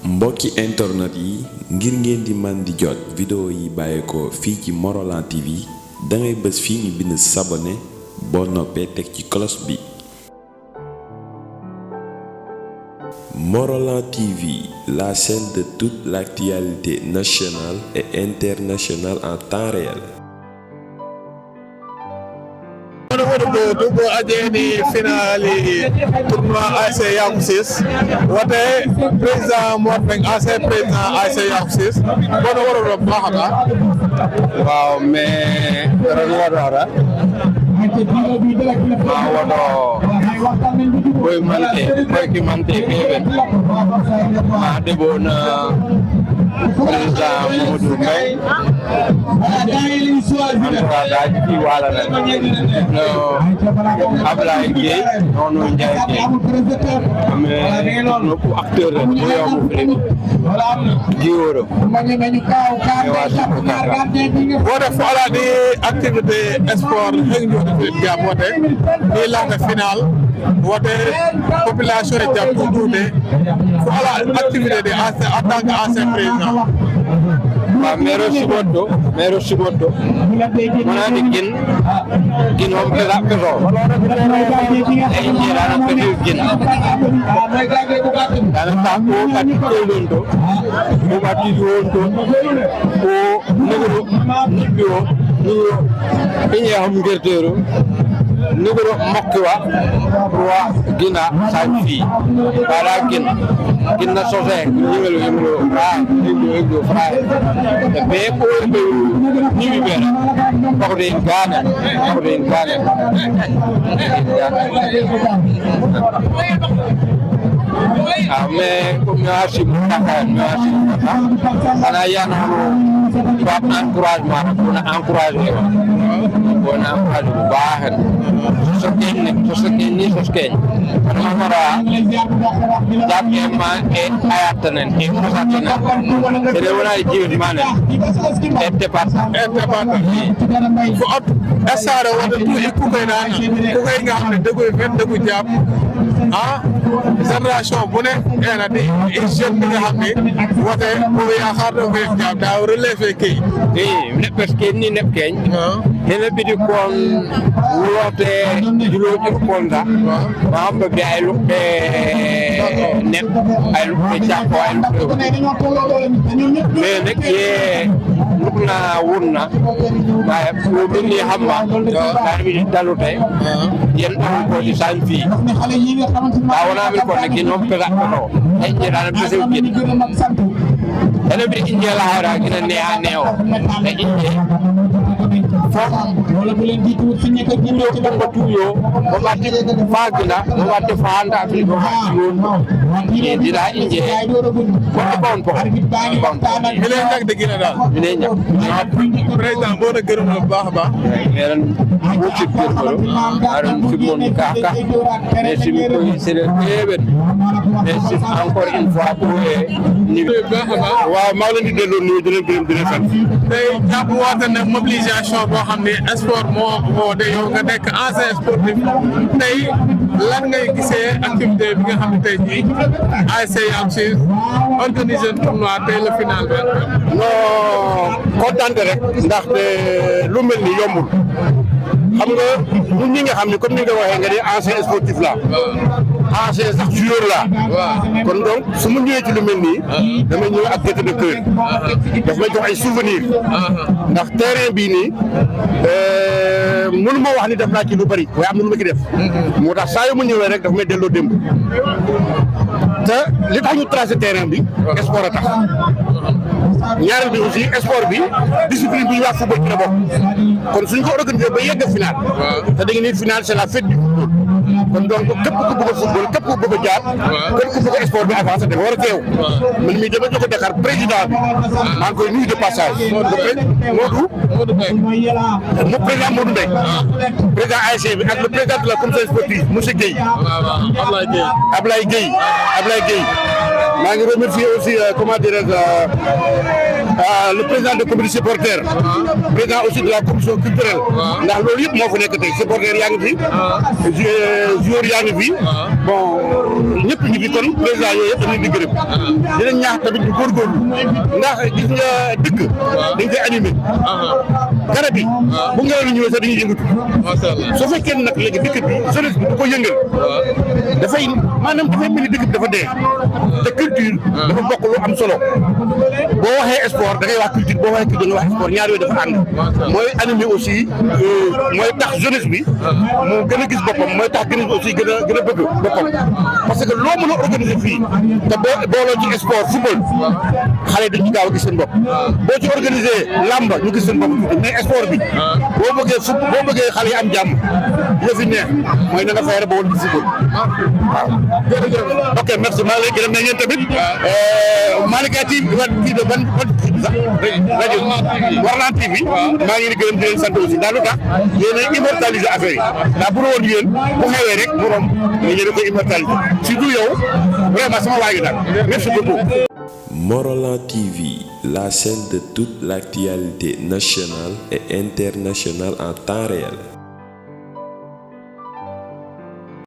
mbokki internet yi ngir ngeen di man di jot vidéo yi bàyyeekoo fii ci Morolan TV dangay bës fii ñu bind s'abonner boo noppee teg ci cloche bi. Morolan TV, la chaîne de toute l'actualité nationale et internationale en temps réel. Dubo ajeni finali tournoi ASC Yakou Ciss wote président Mor Mbengue ancien président ASC Yakou Ciss bono waro baxata waaw mais ren waɗoɗa ma waɗo boy ki mante keɓen ma ɗeɓona président Mamadou Mbaye entourage fi walanan no Ablaye Gueye nono Ndiaye Gueye mais no ko acteur ren mo yamu fremi jiworo wote fo alani activité sport heng jodi jam wote ni lata final wote population e jam tutude fo ala activité de en tant que ancien président wa maire Siboto monani gin hom pela peso e jirana peso gin dana ta ko kati kolon to mo bati won to ko nugo nibio ni hom gertero nugo mokkiwa roi gina sanfi para gina sose nimelo ego fra e be ko be ni bibera ko de Ghana mais comme merci ana yana ba encouragement pour encourager bon encourage bu baax so kenni mara jabe ma e ayatanen e musatanen c'est wona jiwdi manen e département fo ot asara wona tu e ku koy nana ku koy nga xamne degoy fet degu jam génération bu ne ena di jeune bi nga xamne wote ko yaakaar do fe jam da relever kay ne parce que ni ne keñ hele bidi kon wote juloju konda ma am be ay lu ne ay lu japp ay lu mais nek ye lukna wurna baye ko bindi hamma dar bi dalute yen am ko di sanfi da wona mi ko nek no pega ko ay jira na besew kin ele bi injela hara gina ne aneo e inje wala bu len ditu signé ko jindo ko tuyo ko batti fagina ko batti faanda fi ko ni dira inje ko bon ko ele nak de gina dal ne ñak président bo na gërëm lu baax ba ren bu ci bir ko aron ci mon kaka mais ci mi ko c'est le even mais c'est encore une fois pour ni waaw ma leen di delo ñu di leen gërëm di leen sant tay japp wata na mobilisation bo xamné sport mo de yow nga nek ancien sportif tay lan ngay gisee activité bi nga xamné tay ji ASC Yakou Ciss organiser tournoi tay le final bi non content rek ndax lu melni yombul xam nga ñun ñi nga xam ne comme ni nga waxee nga di ancien sportif la ancien sax joueur la kon donc su mu ñëwee ci lu mel nii damay ñëw ak gaieté de cœur daf may jox ay souvenir ndax terrain bii nii mënu ma wax ni def naa ci lu bari waaye am na lu ma ci def moo tax saa yu ma ñëwee rek daf may delloo démb te li tax ñu tracé terrain bi sport a tax ñaareel bi aussi sport bi discipline bi ñu wax football ci la bokk kon suñ ko organisé ba yegg final te da ngeen ni final c'est la fête du football kon donc képp ku bëgg a football képp ku bëgg a jaar képp ku bëgg sport bi avancé dafa war a teew man mii dama jóge Dakar président bi maa ngi koy nuyu de passage Modou président Modou Mbaye président ASC bi ak le président de la commission sportive monsieur Guèye Ablaye Guèye maa ngi remercier aussi comment dirais-je le président de comité supporter président aussi de la commission culturelle ndax loolu yëpp moo fa nekk tey supporter yaa ngi fi joueur yaa ngi fi bon ñëpp ñu fi kon président yooyu yëpp dañu di gërëm dinañ ñaax tamit ñu góorgóorlu ndax gis nga dëkk dañ koy animé garab yi bu ngelaw li ñëwee sax dañuy yëngatu soo fekkee nag léegi dëkk bi jeunesse bi du ko yëngal dafay maanaam dafay mel ni dëkk bi dafa dee te culture dafa bokk lu am solo boo waxee sport da ngay wax culture boo waxee culture da ngay wax sport ñaar yooyu dafa ànd mooy animé aussi mooy tax jeunesse bi mu gën a gis boppam mooy tax jeunesse bi aussi gën a bëgg boppam parce que loo mën a organiser fii te booloo ci sport football xale yi dañ ci gaaw a gis seen bopp boo ci organiser làmb ñu gis seen bopp mais sport bi boo bëggee xale yi am jàmm dina fi neex mooy na nga feere ba woon di football waaw ok merci maa ngi lay gërëm ne yéen tamit Malika TV kii de ban sax rajo Warlan TV maa ngi leen di gërëm di leen sant aussi ndax lu tax yéen a immortaliser affaire yi ndax bu woon yéen bu xewee rek borom yéen a koy immortaliser surtout yow vraiment sama waa ngi daal merci beaucoup. Morolan TV, la chaîne de toute l'actualité nationale et internationale en temps réel.